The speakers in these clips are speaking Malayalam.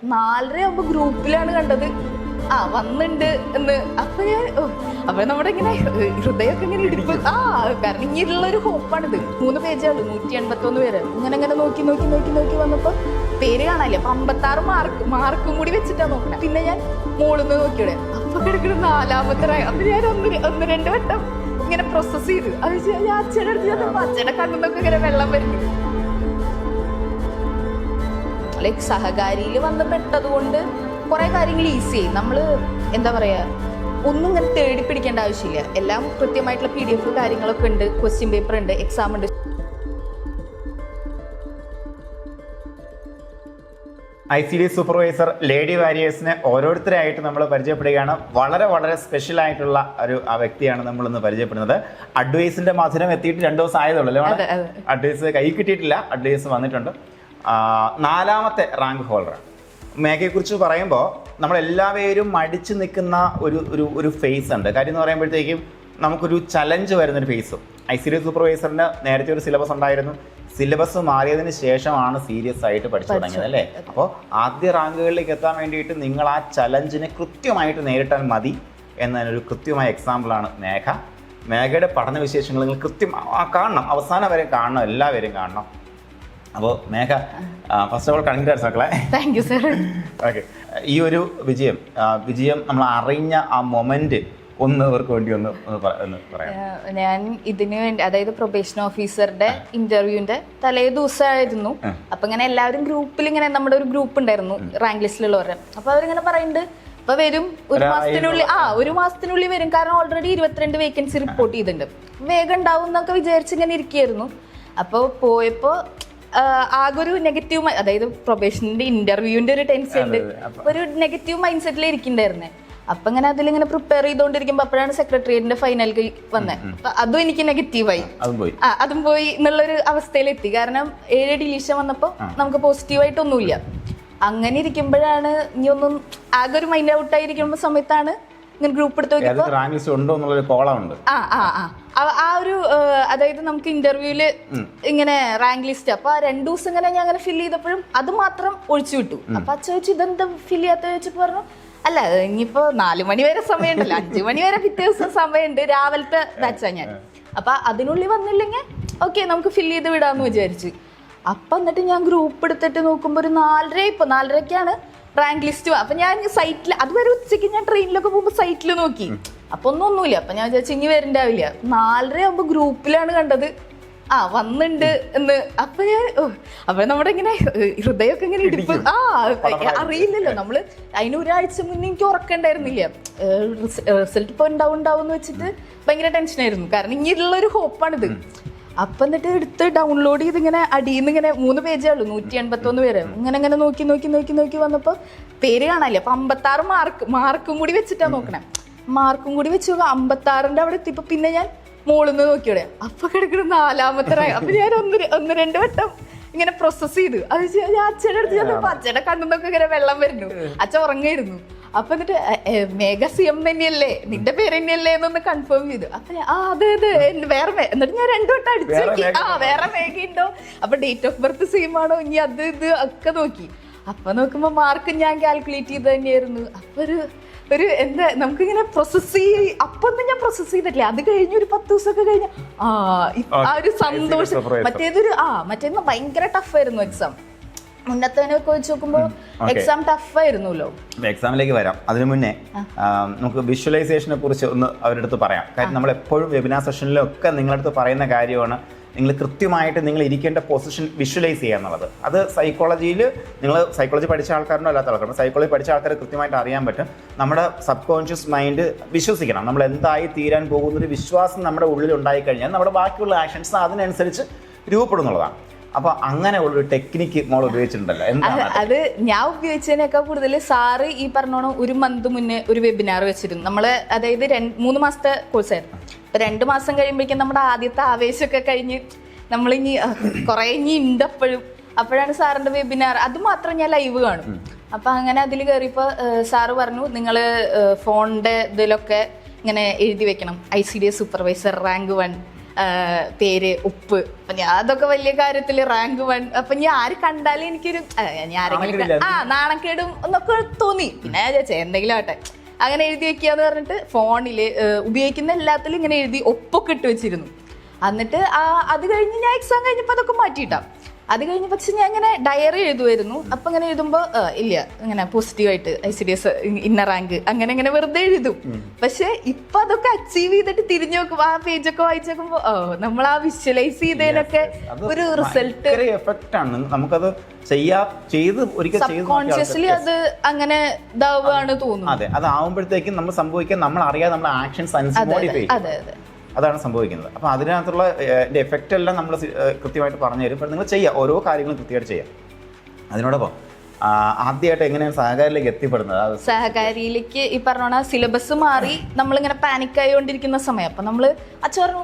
4:30 ഗ്രൂപ്പിലാണ് കണ്ടത്. വന്നിണ്ട് എന്ന്. അപ്പൊ നമ്മുടെ ഇങ്ങനെ ഹൃദയമൊക്കെ ഇങ്ങനെ ഇടിപ്പ്. കാരണം ഇങ്ങനെയുള്ള ഒരു ഹോപ്പാണിത്. 3 പേജുള്ളൂ, 181 പേര്. ഇങ്ങനെ നോക്കി വന്നപ്പോ പേര് കാണാനില്ല. അപ്പൊ 56 മാർക്കും കൂടി വെച്ചിട്ടാ നോക്കണേ. പിന്നെ ഞാൻ മോളിന്ന് നോക്കിയോടെ അപ്പൊ കിടക്കുന്ന 4ാമത്തെ റാങ്ക്. അപ്പൊ ഞാൻ ഒന്ന് രണ്ട് വട്ടം ഇങ്ങനെ പ്രോസസ് ചെയ്തു. അത് ഞാൻ അച്ഛൻ്റെ അടുത്ത് ചെന്നപ്പോ അച്ഛൻ്റെ കണ്ണുന്നൊക്കെ ഇങ്ങനെ വെള്ളം വരുന്നു. ലൈക്ക് സഹകാരിയിൽ വന്ന് പെട്ടത് കൊണ്ട് കുറെ കാര്യങ്ങൾ ഈസിയായി. നമ്മള് എന്താ പറയാ, ഒന്നും ഇങ്ങനെ തേടി പിടിക്കേണ്ട ആവശ്യമില്ല. എല്ലാം കൃത്യമായിട്ടുള്ള PDF കാര്യങ്ങളൊക്കെ ഉണ്ട്, ക്വസ്റ്റ്യൻ പേപ്പർ ഉണ്ട്, എക്സാം ഉണ്ട്. ICD സൂപ്പർവൈസർ ലേഡി വാരിയേഴ്സിനെ ഓരോരുത്തരായിട്ട് നമ്മൾ പരിചയപ്പെടുകയാണ്. വളരെ സ്പെഷ്യൽ ആയിട്ടുള്ള ഒരു വ്യക്തിയാണ് നമ്മളിന്ന് പരിചയപ്പെടുന്നത്. അഡ്വൈസിന്റെ മധുരം എത്തിയിട്ട് 2 ദിവസം ആയതുള്ളൂ അല്ലേ? അഡ്വൈസ് കൈ കിട്ടിയിട്ടില്ല, അഡ്വൈസ് വന്നിട്ടുണ്ട്. 4ാമത്തെ റാങ്ക് ഹോൾഡർ. മേഘയെ കുറിച്ച് പറയുമ്പോൾ നമ്മളെല്ലാവരും മടിച്ചു നിൽക്കുന്ന ഒരു ഫേസ് ഉണ്ട്. കാര്യം എന്ന് പറയുമ്പോഴത്തേക്കും നമുക്കൊരു ചലഞ്ച് വരുന്നൊരു ഫേസും. ICD സൂപ്പർവൈസറിന് നേരത്തെ ഒരു സിലബസ് ഉണ്ടായിരുന്നു. സിലബസ് മാറിയതിന് ശേഷമാണ് സീരിയസ് ആയിട്ട് പഠിച്ചു തുടങ്ങിയത് അല്ലേ? അപ്പോൾ ആദ്യ റാങ്കുകളിലേക്ക് എത്താൻ വേണ്ടിയിട്ട് നിങ്ങൾ ആ ചലഞ്ചിനെ കൃത്യമായിട്ട് നേരിട്ടാൽ മതി എന്നതിനൊരു കൃത്യമായ എക്സാമ്പിളാണ് മേഘ. മേഘയുടെ പഠന വിശേഷങ്ങൾ നിങ്ങൾ കൃത്യം കാണണം, അവസാനം വരെ കാണണം, എല്ലാവരും കാണണം. അപ്പോൾ മേഘ, ഫസ്റ്റ് ഓഫ് ഓൾ കൺഗ്രാറ്റ്സ് മക്കളെ. Thank you sir. ഓക്കെ, ഈ ഒരു വിജയം നമ്മൾ അറിഞ്ഞ ആ മൊമെന്റ് ഒന്ന് അവർക്ക് വേണ്ടി ഒന്ന് പറയാം. ഞാൻ ഇതിന് വേണ്ടി, അതായത് പ്രൊബേഷൻ ഓഫീസറുടെ ഇന്റർവ്യൂവിന്റെ തലേ ദിവസമായിരുന്നു. അപ്പൊ ഇങ്ങനെ എല്ലാവരും ഗ്രൂപ്പിൽ, ഇങ്ങനെ നമ്മുടെ ഒരു ഗ്രൂപ്പ് ഉണ്ടായിരുന്നു റാങ്ക് ലിസ്റ്റിലുള്ളവരുടെ. അപ്പൊ അവരിങ്ങനെ പറയുന്നുണ്ട് അപ്പൊ വരും, ഒരു മാസത്തിനുള്ളിൽ വരും. കാരണം ഓൾറെഡി 22 വേക്കൻസി റിപ്പോർട്ട് ചെയ്തിട്ടുണ്ട്. വേഗം ഉണ്ടാവും എന്നൊക്കെ വിചാരിച്ച് ഇങ്ങനെ ഇരിക്കുകയായിരുന്നു. അപ്പോൾ പോയപ്പോ ആകെ ഒരു നെഗറ്റീവ്, അതായത് പ്രൊബേഷന്റെ ഇന്റർവ്യൂവിന്റെ ഒരു ടെൻഷൻ ഉണ്ട്, ഒരു നെഗറ്റീവ് മൈൻഡ് സെറ്റിൽ ഇരിക്കണ്ടായിരുന്നേ. അപ്പൊ ഇങ്ങനെ അതിലിങ്ങനെ പ്രിപ്പയർ ചെയ്തോണ്ടിരിക്കുമ്പോ അപ്പോഴാണ് സെക്രട്ടേറിയറ്റിന്റെ ഫൈനൽ വന്നത്. അപ്പൊ അതും എനിക്ക് നെഗറ്റീവായി, അതും പോയി എന്നുള്ളൊരു അവസ്ഥയിലെത്തി. കാരണം 7 ഡിലീഷൻ വന്നപ്പോ നമുക്ക് പോസിറ്റീവായിട്ടൊന്നുമില്ല. അങ്ങനെ ഇരിക്കുമ്പോഴാണ് ഇനി ഒന്നും ആകെ ഒരു മൈൻഡ് ഔട്ട് ആയിരിക്കുമ്പോ സമയത്താണ് ഇങ്ങനെ ഗ്രൂപ്പ് എടുത്ത് നോക്കിയപ്പോ ആ ഒരു, അതായത് നമുക്ക് ഇന്റർവ്യൂല് ഇങ്ങനെ റാങ്ക് ലിസ്റ്റ്. അപ്പൊ 2 ദിവസം ഇങ്ങനെ ഞാൻ അങ്ങനെ ഫില്ല് ചെയ്തപ്പോഴും അത് മാത്രം ഒഴിച്ചു വിട്ടു. അപ്പൊ അച്ഛൻ ചോദിച്ചു ഇതെന്താ ഫില്ല് ചെയ്യാത്ത ചോദിച്ചപ്പോ പറഞ്ഞു, അല്ല ഇനിയിപ്പോ 4 മണി വരെ സമയമുണ്ടല്ലോ, 5 മണി വരെ പിറ്റേ ദിവസം സമയമുണ്ട്, രാവിലത്തെ ബാച്ചാ ഞാൻ. അപ്പൊ അതിനുള്ളിൽ വന്നില്ലെങ്കിൽ ഓക്കെ നമുക്ക് ഫില്ല് ചെയ്ത് വിടാന്ന് വിചാരിച്ചു. അപ്പൊ എന്നിട്ട് ഞാൻ ഗ്രൂപ്പ് എടുത്തിട്ട് നോക്കുമ്പോ ഒരു 4:30ക്കാണ് റാങ്ക് ലിസ്റ്റ്. അപ്പൊ ഞാൻ സൈറ്റിൽ, അതുവരെ ഉച്ചയ്ക്ക് ഞാൻ ട്രെയിനിലൊക്കെ പോകുമ്പോ സൈറ്റിൽ നോക്കി, അപ്പൊ ഒന്നുമില്ല. അപ്പൊ ഞാൻ വിചാരിച്ചു ഇനി വരണ്ടാവില്ല. 4:30 ഗ്രൂപ്പിലാണ് കണ്ടത് വന്നിണ്ട് എന്ന്. അപ്പൊ നമ്മുടെ ഇങ്ങനെ ഹൃദയമൊക്കെ ഇങ്ങനെ ഇടിപ്പ്. അറിയില്ലല്ലോ നമ്മള്. അതിന് ഒരാഴ്ച മുന്നേ എനിക്ക് ഉറക്കണ്ടായിരുന്നില്ല. റിസൾട്ട് ഇപ്പൊ ഉണ്ടാവും എന്ന് വെച്ചിട്ട് ഭയങ്കര ടെൻഷനായിരുന്നു. കാരണം ഇങ്ങനെയുള്ള ഒരു ഹോപ്പാണിത്. അപ്പൊ എന്നിട്ട് എടുത്ത് ഡൗൺലോഡ് ചെയ്ത് ഇങ്ങനെ അടിയിന്ന് ഇങ്ങനെ 3 പേജുള്ളൂ, 181 പേര്. ഇങ്ങനെ നോക്കി വന്നപ്പോ പേര് കാണാനില്ല. അപ്പൊ 56 മാർക്കും കൂടി വെച്ചിട്ടാ നോക്കണേ. മാർക്കും കൂടി വെച്ച് 56ന്റെ അവിടെ എത്തിയപ്പോ പിന്നെ ഞാൻ മോളിന്ന് നോക്കിയോടെ അപ്പൊ കിടക്കുന്ന 4ാമത്തെ റാങ്ക്. അപ്പൊ ഞാൻ ഒന്ന് രണ്ട് വട്ടം ഇങ്ങനെ പ്രോസസ് ചെയ്തു. അത് ഞാൻ അച്ഛൻ്റെ അടുത്ത് ചെന്നപ്പോ അച്ഛൻ്റെ കണ്ണുന്നൊക്കെ ഇങ്ങനെ വെള്ളം വരുന്നു. അച്ഛൻ ഉറങ്ങായിരുന്നു. അപ്പൊ എന്നിട്ട് മേഘ CM തന്നെയല്ലേ, നിന്റെ പേര് തന്നെയല്ലേ എന്നൊന്ന് കൺഫേം ചെയ്തു. അപ്പൊ അതെ വേറെ എന്നിട്ട് ഞാൻ 2 വട്ടം അടിച്ചു നോക്കി, വേറെ മേഘയുണ്ടോ, അപ്പൊ ഡേറ്റ് ഓഫ് ബർത്ത് സെയിം ആണോ, ഇനി അത് ഇത് ഒക്കെ നോക്കി. അപ്പൊ നോക്കുമ്പോ മാർക്ക് ഞാൻ കാൽക്കുലേറ്റ് ചെയ്ത് തന്നെയായിരുന്നു. അപ്പൊ ഒരു എന്താ നമുക്കിങ്ങനെ പ്രോസസ് അപ്പൊന്നും ഞാൻ പ്രോസസ് ചെയ്തിട്ടില്ല. അത് കഴിഞ്ഞ് ഒരു 10 ദിവസമൊക്കെ കഴിഞ്ഞ ആ ഒരു സന്തോഷം. മറ്റേന്ന് ഭയങ്കര ടഫായിരുന്നു എക്സാം. മുന്നത്തേനൊക്കെ വെച്ച് നോക്കുമ്പോ എക്സാം ടഫായിരുന്നല്ലോ. എക്സാമിലേക്ക് വരാം. അതിനു മുന്നേ നമുക്ക് വിഷ്വലൈസേഷനെ കുറിച്ച് ഒന്ന് അവരുടെ അടുത്ത് പറയാം. കാര്യം നമ്മൾ എപ്പോഴും വെബിനാർ സെഷനിലൊക്കെ നിങ്ങളടുത്ത് പറയുന്ന കാര്യമാണ്, നിങ്ങൾ കൃത്യമായിട്ട് നിങ്ങൾ ഇരിക്കേണ്ട പൊസിഷൻ വിഷ്വലൈസ് ചെയ്യുക എന്നുള്ളത്. അത് സൈക്കോളജിയിൽ, നിങ്ങൾ സൈക്കോളജി പഠിച്ച ആൾക്കാരുണ്ടോ അല്ലാത്ത ആൾക്കാരുണ്ടോ, സൈക്കോളജി പഠിച്ച ആൾക്കാർ കൃത്യമായിട്ട് അറിയാൻ പറ്റും. നമ്മുടെ സബ് കോൺഷ്യസ് മൈൻഡ് വിശ്വസിക്കണം. നമ്മൾ എന്തായി തീരാൻ പോകുന്നൊരു വിശ്വാസം നമ്മുടെ ഉള്ളിൽ ഉണ്ടായിക്കഴിഞ്ഞാൽ നമ്മുടെ ബാക്കിയുള്ള ആക്ഷൻസ് അതിനനുസരിച്ച് രൂപപ്പെടുന്നുള്ളതാണ്. അപ്പൊ അങ്ങനെ ഉള്ളൊരു ടെക്നിക്ക് മോൾ ഉപയോഗിച്ചിട്ടുണ്ടല്ലോ, എന്താണ് അത്? ഞാൻ ഉപയോഗിച്ചതിനേക്കാൾ കൂടുതൽ സാറ് ഈ പറഞ്ഞോണം 1 മന്ത് മുന്നേ ഒരു വെബിനാർ വെച്ചിരുന്നു. നമ്മള് അതായത് 3 മാസത്തെ കോഴ്സായിരുന്നു. 2 മാസം കഴിയുമ്പോഴേക്കും നമ്മുടെ ആദ്യത്തെ ആവേശമൊക്കെ കഴിഞ്ഞ് നമ്മളിനി കുറെ ഇനി ഉണ്ട് അപ്പോഴാണ് സാറിന്റെ വെബിനാർ. അത് മാത്രം ഞാൻ ലൈവ് കാണും. അപ്പൊ അങ്ങനെ അതിൽ കയറിയപ്പോ സാറ് പറഞ്ഞു, നിങ്ങള് ഫോണിന്റെ ഇതിലൊക്കെ ഇങ്ങനെ എഴുതി വെക്കണം ICD സൂപ്പർവൈസർ റാങ്ക് 1 പേര് ഉപ്പ്. അപ്പൊ ഞാൻ അതൊക്കെ വലിയ കാര്യത്തില് റാങ്ക് 1. അപ്പൊ ഞാൻ ആര് കണ്ടാലും എനിക്കൊരു ഞാൻ ആരെങ്കിലും നാണക്കേടും എന്നൊക്കെ തോന്നി. പിന്നെ ഞാൻ ചോദിച്ചാൽ എന്തെങ്കിലും ആട്ടെ അങ്ങനെ എഴുതി വെക്കാന്ന് പറഞ്ഞിട്ട് ഫോണില് ഉപയോഗിക്കുന്ന എല്ലാത്തിലും ഇങ്ങനെ എഴുതി ഒപ്പൊക്കെ ഇട്ട് വെച്ചിരുന്നു. എന്നിട്ട് അത് കഴിഞ്ഞ് ഞാൻ എക്സാം കഴിഞ്ഞപ്പോൾ അതൊക്കെ മാറ്റിയിട്ടാ. അത് കഴിഞ്ഞ് പക്ഷെ ഞാൻ ഇങ്ങനെ ഡയറി എഴുതുമായിരുന്നു. അപ്പൊ ഇങ്ങനെ എഴുതുമ്പോ ഇല്ല ഇങ്ങനെ പോസിറ്റീവായിട്ട് ICDS ഇന്ന റാങ്ക് അങ്ങനെ വെറുതെ എഴുതും. പക്ഷെ ഇപ്പൊ അതൊക്കെ അച്ചീവ് ചെയ്തിട്ട് തിരിഞ്ഞു നോക്കും, ആ പേജൊക്കെ വായിച്ചു നോക്കുമ്പോ നമ്മൾ ആ വിഷ്വലൈസ് ചെയ്തതിനൊക്കെ ഒരു റിസൾട്ട് എഫക്റ്റ് ആണ്. നമുക്കത് സബ്കോൺഷ്യസ്ലി അത് അങ്ങനെ ഇതാവുകയാണ് തോന്നുന്നു. അതെ, അതാവുമ്പോഴത്തേക്കും നമ്മൾ സംഭവിക്കാൻ നമ്മൾ അറിയാതെ നമ്മുടെ ആക്ഷൻസ് മോഡിഫൈ ചെയ്യും. അതാണ് സംഭവിക്കുന്നത്. അപ്പോൾ അതിനകത്തുള്ള എഫക്റ്റ് എല്ലാം നമ്മൾ കൃത്യമായിട്ട് പറഞ്ഞു തരും. അപ്പോൾ നിങ്ങൾ ചെയ്യുക, ഓരോ കാര്യങ്ങളും കൃത്യമായിട്ട് ചെയ്യാം. അതിനോടൊപ്പം ആദ്യമായിട്ട് എങ്ങനെയാണ് സഹകാരിയിലേക്ക് എത്തിപ്പെടുന്നത്? സഹകാരിയിലേക്ക് ഈ പറഞ്ഞ സിലബസ് മാറി നമ്മളിങ്ങനെ പാനിക് ആയിക്കൊണ്ടിരിക്കുന്ന സമയം. അപ്പം നമ്മൾ അച്ഛൻ പറഞ്ഞു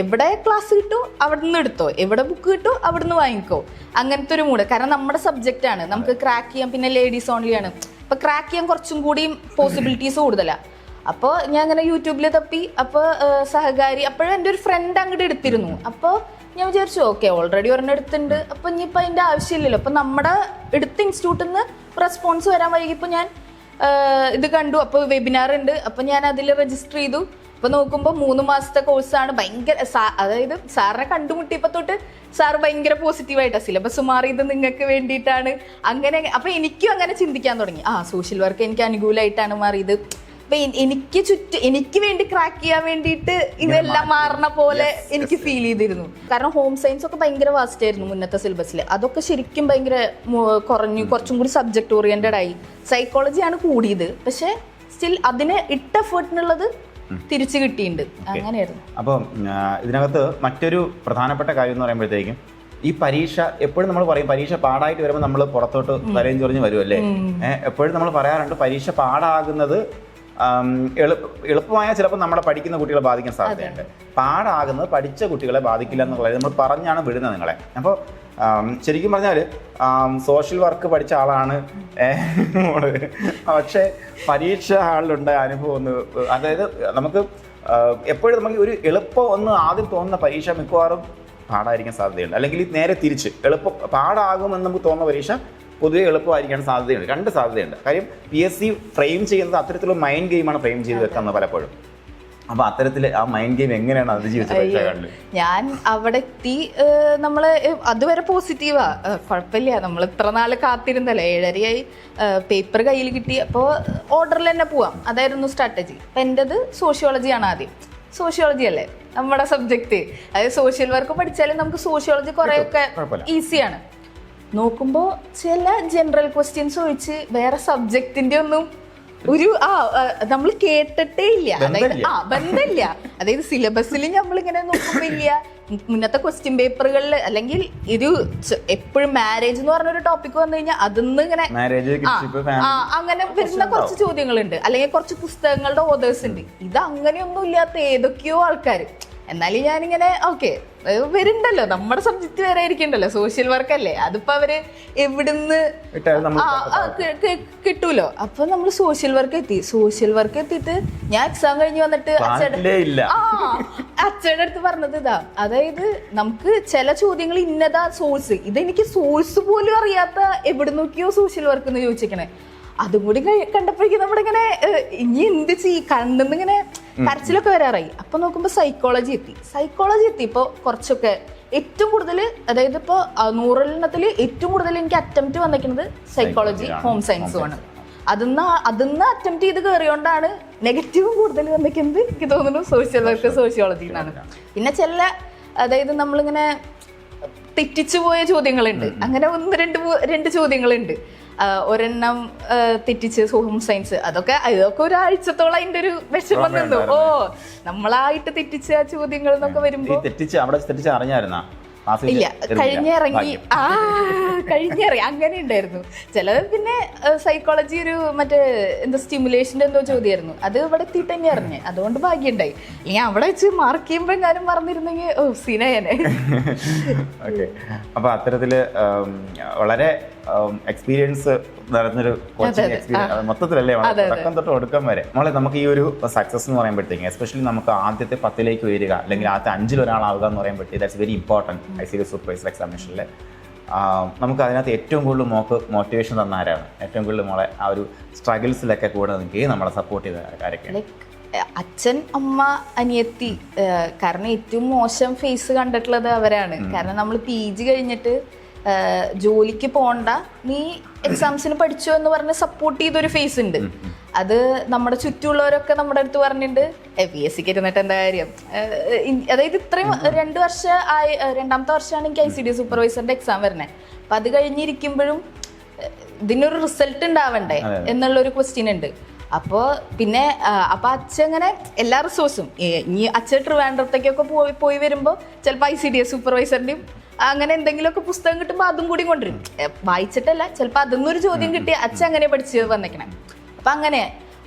എവിടെ ക്ലാസ് കിട്ടോ അവിടെ നിന്ന് എടുത്തോ, എവിടെ ബുക്ക് കിട്ടോ അവിടെ നിന്ന് വാങ്ങിക്കോ, അങ്ങനത്തെ ഒരു മൂഡ്. കാരണം നമ്മുടെ സബ്ജക്റ്റ് ആണ്, നമുക്ക് ക്രാക്ക് ചെയ്യാം. പിന്നെ ലേഡീസ് ഓൺലി ആണ്. അപ്പം ക്രാക്ക് ചെയ്യാൻ കുറച്ചും കൂടിയും പോസിബിലിറ്റീസ് കൂടുതലാണ്. അപ്പോൾ ഞാൻ അങ്ങനെ യൂട്യൂബിൽ തപ്പി. അപ്പോൾ സഹകാരി അപ്പോഴും എൻ്റെ ഒരു ഫ്രണ്ട് അങ്ങോട്ട് എടുത്തിരുന്നു. അപ്പോൾ ഞാൻ വിചാരിച്ചു ഓക്കെ ഓൾറെഡി ഒരെണ്ണം എടുത്തിട്ടുണ്ട്, അപ്പോൾ ഇനിയിപ്പോൾ അതിൻ്റെ ആവശ്യമില്ലല്ലോ. അപ്പോൾ നമ്മുടെ എടുത്ത ഇൻസ്റ്റിറ്റ്യൂട്ടിൽ നിന്ന് റെസ്പോൺസ് വരാൻ വൈകിയപ്പോൾ ഞാൻ ഇത് കണ്ടു. അപ്പോൾ വെബിനാർ ഉണ്ട്. അപ്പോൾ ഞാൻ അതിൽ രജിസ്റ്റർ ചെയ്തു. അപ്പോൾ നോക്കുമ്പോൾ 3 മാസത്തെ കോഴ്സാണ്. ഭയങ്കര അതായത് സാറിനെ കണ്ടുമുട്ടിയപ്പോൾ തൊട്ട് സാറ് ഭയങ്കര പോസിറ്റീവായിട്ടാണ് സിലബസ് മാറിയത് നിങ്ങൾക്ക് വേണ്ടിയിട്ടാണ് അങ്ങനെ. അപ്പോൾ എനിക്കും അങ്ങനെ ചിന്തിക്കാൻ തുടങ്ങി, സോഷ്യൽ വർക്ക് എനിക്ക് അനുകൂലമായിട്ടാണ് മാറിയത്. അപ്പൊ എനിക്ക് വേണ്ടി ക്രാക്ക് ചെയ്യാൻ വേണ്ടിയിട്ട് ഇതെല്ലാം മാറുന്ന പോലെ എനിക്ക് ഫീൽ ചെയ്തിരുന്നു. കാരണം ഹോം സയൻസ് ഒക്കെ ഭയങ്കര വാസ്റ്റ് ആയിരുന്നു മുന്നത്തെ സിലബസിൽ. അതൊക്കെ ശരിക്കും ഭയങ്കര കുറഞ്ഞു, കുറച്ചും കൂടി സബ്ജക്ട് ഓറിയന്റഡ് ആയി. സൈക്കോളജിയാണ് കൂടിയത്, പക്ഷെ സ്റ്റിൽ അതിന് ഇട്ട എഫേർട്ടിനുള്ളത് തിരിച്ചു കിട്ടിയിട്ടുണ്ട്. അങ്ങനെയായിരുന്നു. അപ്പം ഇതിനകത്ത് മറ്റൊരു പ്രധാനപ്പെട്ട കാര്യം എന്ന് പറയുമ്പോഴത്തേക്കും ഈ പരീക്ഷ എപ്പോഴും നമ്മൾ പറയും പരീക്ഷ പാടായിട്ട് വരുമ്പോൾ നമ്മൾ പുറത്തോട്ട് തലയും ചൊറിഞ്ഞ് വരുമല്ലേ. എപ്പോഴും നമ്മൾ പറയാറുണ്ട് പരീക്ഷ പാടാകുന്നത് എളുപ്പമായ ചിലപ്പോൾ നമ്മളെ പഠിക്കുന്ന കുട്ടികളെ ബാധിക്കാൻ സാധ്യതയുണ്ട്. പാടാകുന്നത് പഠിച്ച കുട്ടികളെ ബാധിക്കില്ല എന്നുള്ളത് നമ്മൾ പറഞ്ഞാണ് വിടുന്നത് നിങ്ങളെ. അപ്പോൾ ശരിക്കും പറഞ്ഞാൽ സോഷ്യൽ വർക്ക് പഠിച്ച ആളാണ് പക്ഷേ പരീക്ഷ ഹാളിലുണ്ടായ അനുഭവം ഒന്ന്, അതായത് നമുക്ക് എപ്പോഴും നമുക്ക് ഒരു എളുപ്പം ഒന്ന് ആദ്യം തോന്നുന്ന പരീക്ഷ മിക്കവാറും പാടായിരിക്കാൻ സാധ്യതയുണ്ട്. അല്ലെങ്കിൽ നേരെ തിരിച്ച് എളുപ്പം പാടാകുമെന്ന് നമുക്ക് തോന്നുന്ന പരീക്ഷ പൊതുവെ എളുപ്പമായിരിക്കാൻ സാധ്യതയുണ്ട്. 2 സാധ്യതയുണ്ട്. കാര്യം PSC ഫ്രെയിം ചെയ്യുന്നത് അത്തരത്തിലുള്ള മൈൻഡ് ഗെയിമാണ് ഫ്രെയിം ചെയ്ത് വെക്കുന്നത് പലപ്പോഴും. അപ്പൊ അത്തരത്തിൽ ആ മൈൻഡ് ഗെയിം എങ്ങനെയാണ് അതിജീവിച്ചത്? ഞാൻ അവിടെ എത്തി. നമ്മള് അതുവരെ പോസിറ്റീവാ, കുഴപ്പമില്ല, നമ്മൾ ഇത്ര നാള് കാത്തിരുന്നല്ലേ, 7:30 പേപ്പർ കയ്യിൽ കിട്ടി. അപ്പോൾ ഓർഡറിൽ തന്നെ പോവാം, അതായിരുന്നു സ്ട്രാറ്റജി. അപ്പം എൻ്റെത് സോഷ്യോളജിയാണ് ആദ്യം. സോഷ്യോളജി അല്ലേ നമ്മുടെ സബ്ജക്റ്റ്. അതായത് സോഷ്യൽ വർക്ക് പഠിച്ചാലും നമുക്ക് സോഷ്യോളജി കുറേയൊക്കെ ഈസിയാണ്. നോക്കുമ്പോൾ ചില ജനറൽ ക്വസ്റ്റ്യൻസ് ഒഴിച്ച് വേറെ സബ്ജക്റ്റിന്റെ ഒന്നും ഒരു നമ്മൾ കേട്ടിട്ടേ ഇല്ല. അതായത് ബന്ധമില്ല. അതായത് സിലബസിൽ നമ്മളിങ്ങനെ നോക്കുമ്പോ ഇല്ല. മുന്നത്തെ ക്വസ്റ്റ്യൻ പേപ്പറുകളിൽ അല്ലെങ്കിൽ ഒരു എപ്പോഴും മാരേജ് എന്ന് പറഞ്ഞൊരു ടോപ്പിക് വന്നു കഴിഞ്ഞാൽ അതിന്ന് ഇങ്ങനെ അങ്ങനെ വരുന്ന കുറച്ച് ചോദ്യങ്ങളുണ്ട്, അല്ലെങ്കിൽ കുറച്ച് പുസ്തകങ്ങളുടെ ഓതേഴ്സ് ഉണ്ട്. ഇത് അങ്ങനെയൊന്നും ഇല്ലാത്ത ഏതൊക്കെയോ ആൾക്കാർ. എന്നാലും ഞാനിങ്ങനെ ഓക്കെ വരുന്നുണ്ടല്ലോ, നമ്മുടെ സബ്ജക്റ്റ് വേറെ ആയിരിക്കണ്ടല്ലോ, സോഷ്യൽ വർക്ക് അല്ലേ, അതിപ്പോ അവര് എവിടുന്ന് കിട്ടൂലോ. അപ്പൊ നമ്മൾ സോഷ്യൽ വർക്ക് എത്തി. സോഷ്യൽ വർക്ക് എത്തിയിട്ട് ഞാൻ എക്സാം കഴിഞ്ഞ് വന്നിട്ട് അച്ഛയുടെ അടുത്ത് പറഞ്ഞത് ഇതാ, അതായത് നമുക്ക് ചില ചോദ്യങ്ങൾ ഇന്നതാ സോഴ്സ്, ഇതെനിക്ക് സോഴ്സ് പോലും അറിയാത്ത എവിടെ നോക്കിയോ സോഷ്യൽ വർക്ക് എന്ന് ചോദിച്ചിരിക്കണേ. അതും കൂടി കണ്ടപ്പോഴേക്കും നമ്മുടെ ഇങ്ങനെ ഇനി എന്ത് കണ്ണെന്ന് ഇങ്ങനെ കരച്ചിലൊക്കെ വരാറായി. അപ്പൊ നോക്കുമ്പോ സൈക്കോളജി എത്തി. ഇപ്പൊ കുറച്ചൊക്കെ ഏറ്റവും കൂടുതൽ, അതായത് ഇപ്പൊ 100 ഏറ്റവും കൂടുതൽ എനിക്ക് അറ്റംപ്റ്റ് വന്നിരിക്കുന്നത് സൈക്കോളജി ഹോം സയൻസും ആണ്. അതിന്ന് അറ്റംപ്റ്റ് ചെയ്ത് കയറിയോണ്ടാണ് നെഗറ്റീവ് കൂടുതൽ വന്നിരിക്കുന്നത് എനിക്ക് തോന്നുന്നു സോഷ്യൽ വർക്ക് സോഷ്യോളജി എന്നാണ്. പിന്നെ ചില അതായത് നമ്മളിങ്ങനെ തെറ്റിച്ചു പോയ ചോദ്യങ്ങളുണ്ട്. അങ്ങനെ 1-2 ചോദ്യങ്ങളുണ്ട്. ഒരെണ്ണം തെറ്റിച്ച് ഹോം സയൻസ്, അതൊക്കെ ഒരാഴ്ചത്തോളം അതിന്റെ ഒരു വിഷമം നിന്നു. നമ്മളായിട്ട് തെറ്റിച്ച ചോദ്യങ്ങൾ എന്നൊക്കെ വരുമ്പോ ഇല്ല, കഴിഞ്ഞിറങ്ങി അങ്ങനെ ഉണ്ടായിരുന്നു. ചിലത് പിന്നെ സൈക്കോളജി ഒരു മറ്റേ എന്താ സ്റ്റിമുലേഷന്റെ എന്തോ ചോദ്യമായിരുന്നു, അത് ഇവിടെ എത്തിയിട്ട് തന്നെ അറിഞ്ഞേ, അതുകൊണ്ട് ഭാഗ്യമുണ്ടായി. ഇനി അവിടെ വെച്ച് മാർക്ക് ചെയ്യുമ്പോൾ എങ്ങാനും മറന്നിരുന്നെങ്കിൽ സീനയനെ. അപ്പൊ അത്തരത്തില് വളരെ എക്സ്പീരിയൻസ് നടന്നൊരു കോച്ചിങ് എക്സ്പീരിയൻസ് മൊത്തത്തിലല്ലേ തുടക്കം തൊട്ട് ഒടുക്കം വരെ നമ്മളെ നമുക്ക് ഈ ഒരു സക്സസ് എന്ന് പറയുമ്പോഴത്തേക്കും എസ്പെഷ്യലി നമുക്ക് ആദ്യത്തെ 10ലേക്ക് വരിക അല്ലെങ്കിൽ ആദ്യത്തെ 5-ൽ ഒരാളാവുക എന്ന് പറയുമ്പോഴത്തേക്ക് that's very important ICDS supervisor എക്സാമിനേഷനിൽ. നമുക്ക് അതിനകത്ത് ഏറ്റവും കൂടുതൽ മോട്ടിവേഷൻ തന്ന ആരാണ്? ഏറ്റവും കൂടുതൽ നമ്മളെ ആ ഒരു സ്ട്രഗിൾസിലൊക്കെ കൂടെ നിൽക്കുകയും നമ്മളെ സപ്പോർട്ട് ചെയ്ത ആരൊക്കെയാണ്? അച്ഛൻ, അമ്മ, അനിയത്തി. കാരണം ഏറ്റവും മോശം ഫേസ് കണ്ടിട്ടുള്ളത് അവരാണ്. കാരണം നമ്മൾ PG കഴിഞ്ഞിട്ട് ജോലിക്ക് പോണ്ട, നീ എക്സാംസിന് പഠിച്ചോ എന്ന് പറഞ്ഞ് സപ്പോർട്ട് ചെയ്തൊരു ഫേസ് ഉണ്ട്. അത് നമ്മുടെ ചുറ്റുമുള്ളവരൊക്കെ നമ്മുടെ അടുത്ത് പറഞ്ഞിട്ടുണ്ട്, PSCക്ക് ഇരുന്നിട്ട് എന്താ കാര്യം. അതായത് ഇത്രയും 2 വർഷം ആയി, 2ാമത്തെ വർഷമാണ് എനിക്ക് ICDS സൂപ്പർവൈസറിന്റെ എക്സാം വരുന്നത്. അപ്പം അത് കഴിഞ്ഞിരിക്കുമ്പോഴും ഇതിനൊരു റിസൾട്ട് ഉണ്ടാവണ്ടേ എന്നുള്ളൊരു ക്വസ്റ്റ്യൻ ഉണ്ട്. അപ്പോൾ പിന്നെ അപ്പം അച്ഛൻ അങ്ങനെ എല്ലാ റിസോഴ്സും ഇനി അച്ഛൻ ട്രിവാൻഡ്രത്തേക്കൊക്കെ പോയി വരുമ്പോൾ ചിലപ്പോൾ ICDS സൂപ്പർവൈസറിൻ്റെയും അങ്ങനെ എന്തെങ്കിലുമൊക്കെ പുസ്തകം കിട്ടുമ്പോൾ അതും കൂടി കൊണ്ടുവരും. വായിച്ചിട്ടല്ല, ചിലപ്പോൾ അതൊന്നൊരു ചോദ്യം കിട്ടി അച്ഛൻ അങ്ങനെ പഠിച്ച് വന്നേക്കണേ. അപ്പം അങ്ങനെ.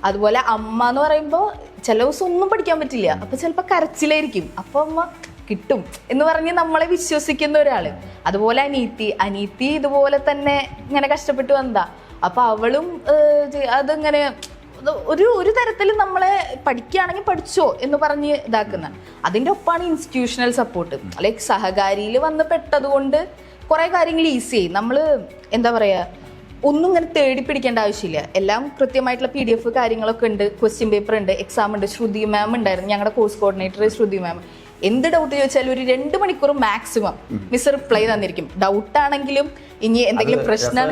അതുപോലെ അമ്മ എന്ന് പറയുമ്പോൾ ചില ദിവസം ഒന്നും പഠിക്കാൻ പറ്റില്ല, അപ്പം ചിലപ്പോൾ കരച്ചിലായിരിക്കും. അപ്പോൾ അമ്മ കിട്ടും എന്ന് പറഞ്ഞ് നമ്മളെ വിശ്വസിക്കുന്ന ഒരാള്. അതുപോലെ അനീത്തി ഇതുപോലെ തന്നെ ഇങ്ങനെ കഷ്ടപ്പെട്ട് വന്നതാ. അപ്പം അവളും അതിങ്ങനെ ഒരു തരത്തിൽ നമ്മളെ പഠിക്കുകയാണെങ്കിൽ പഠിച്ചോ എന്ന് പറഞ്ഞ് ഇതാക്കുന്ന. അതിൻ്റെ ഒപ്പമാണ് ഇൻസ്റ്റിറ്റ്യൂഷണൽ സപ്പോർട്ട്. ലൈക്ക് സഹകാരിയിൽ വന്ന് പെട്ടതുകൊണ്ട് കുറേ കാര്യങ്ങൾ ഈസിയായി. നമ്മൾ എന്താ പറയുക, ഒന്നും ഇങ്ങനെ തേടി പിടിക്കേണ്ട ആവശ്യമില്ല. എല്ലാം കൃത്യമായിട്ടുള്ള PDF കാര്യങ്ങളൊക്കെ ഉണ്ട്, ക്വസ്റ്റ്യൻ പേപ്പർ ഉണ്ട്, എക്സാം ഉണ്ട്. ശ്രുതി മാം ഉണ്ടായിരുന്നു, ഞങ്ങളുടെ കോഴ്സ് കോർഡിനേറ്റർ ശ്രുതി മാം. എന്ത് ഡൗട്ട് ചോദിച്ചാലും ഒരു 2 മണിക്കൂർ മാക്സിമം മിസ് റിപ്ലൈ തന്നിരിക്കും. ഡൗട്ട് ആണെങ്കിലും ഇനി എന്തെങ്കിലും പ്രശ്നമാണ്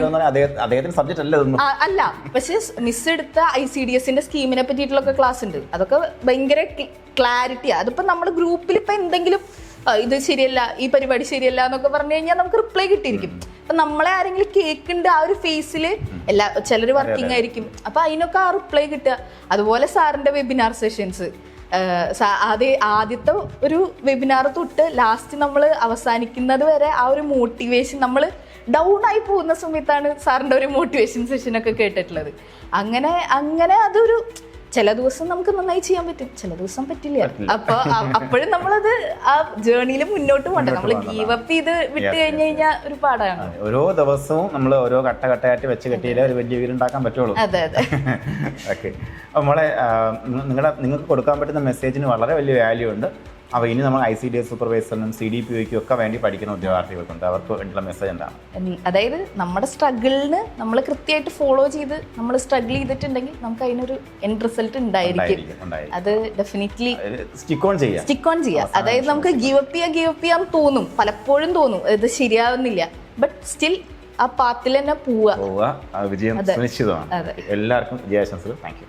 അല്ല, പക്ഷെ മിസ് എടുത്ത ICDSന്റെ സ്കീമിനെ പറ്റിയിട്ടുള്ള ക്ലാസ് ഉണ്ട്. അതൊക്കെ ഭയങ്കര ക്ലാരിറ്റിയാ. അതിപ്പോ നമ്മുടെ ഗ്രൂപ്പിൽ ഇപ്പൊ എന്തെങ്കിലും ഇത് ശരിയല്ല, ഈ പരിപാടി ശരിയല്ല എന്നൊക്കെ പറഞ്ഞു കഴിഞ്ഞാൽ നമുക്ക് റിപ്ലൈ കിട്ടിയിരിക്കും. അപ്പൊ നമ്മളെ ആരെങ്കിലും കേൾക്കുന്നുണ്ട് ആ ഒരു ഫേസിൽ, ചിലർ വർക്കിംഗ് ആയിരിക്കും, അപ്പൊ അതിനൊക്കെ ആ റിപ്ലൈ കിട്ടുക. അതുപോലെ സാറിന്റെ വെബിനാർ സെഷൻസ്, ആദ്യത്തെ ഒരു വെബിനാർ തൊട്ട് ലാസ്റ്റ് നമ്മൾ അവസാനിക്കുന്നത് വരെ ആ ഒരു മോട്ടിവേഷൻ, നമ്മൾ ഡൗൺ ആയി പോകുന്ന സമയത്താണ് സാറിൻ്റെ ഒരു മോട്ടിവേഷൻ സെഷനൊക്കെ കേട്ടിട്ടുള്ളത്. അങ്ങനെ അതൊരു ചില ദിവസം നമുക്ക് നന്നായി ചെയ്യാൻ പറ്റും, ചില ദിവസം പറ്റില്ല. അപ്പൊ അപ്പോഴും നമ്മളത് ആ ജേർണിയിൽ മുന്നോട്ട് പോകണ്ടേ. നമ്മൾ ഗീവ് അപ്പ് ചെയ്ത് വിട്ട് കഴിഞ്ഞു കഴിഞ്ഞാൽ ഒരു പാടാണ്. ഓരോ ദിവസവും നമ്മൾ ഓരോ ഘട്ടമായിട്ട് വെച്ച് കെട്ടിയാലേ ഒരു വലിയ വീടുണ്ടാക്കാൻ പറ്റുള്ളൂ. അതെ. ഓക്കെ, നമ്മളെ നിങ്ങൾക്ക് കൊടുക്കാൻ പറ്റുന്ന മെസ്സേജിന് വളരെ വലിയ വാല്യൂ ഉണ്ട്. അപ്പോൾ ഇനി നമ്മൾ ICDS സൂപ്പർവൈസറിനും CDPOയ്ക്കും ഒക്കെ വേണ്ടി പഠിക്കുന്ന ഉദ്യോഗാർത്ഥികൾക്കുണ്ട്, അവർക്ക് വേണ്ടിയുള്ള മെസ്സേജ് എന്താണ്? അതായത് നമ്മുടെ സ്ട്രഗിളിന് നമ്മൾ കൃത്യമായിട്ട് ഫോളോ ചെയ്ത് നമ്മൾ സ്ട്രഗിൾ ചെയ്തിട്ടുണ്ടെങ്കിൽ നമുക്ക് അതിനൊരു എൻഡ് റിസൾട്ട് ഉണ്ടായിരിക്കും. അത് ഡെഫിനറ്റ്ലി സ്റ്റിക്ക് ഓൺ ചെയ്യാം. അതായത് നമുക്ക് ഗീവ് അപ്പ് ചെയ്യാൻ തോന്നും, പലപ്പോഴും തോന്നും ഇത് ശരിയാവുന്നില്ല, ബട്ട് സ്റ്റിൽ ആ പാത്തിൽ തന്നെ പോവുക. വിജയം സുനിശ്ചിതമാണ്. എല്ലാവർക്കും വിജയാശംസകൾ. Thank you.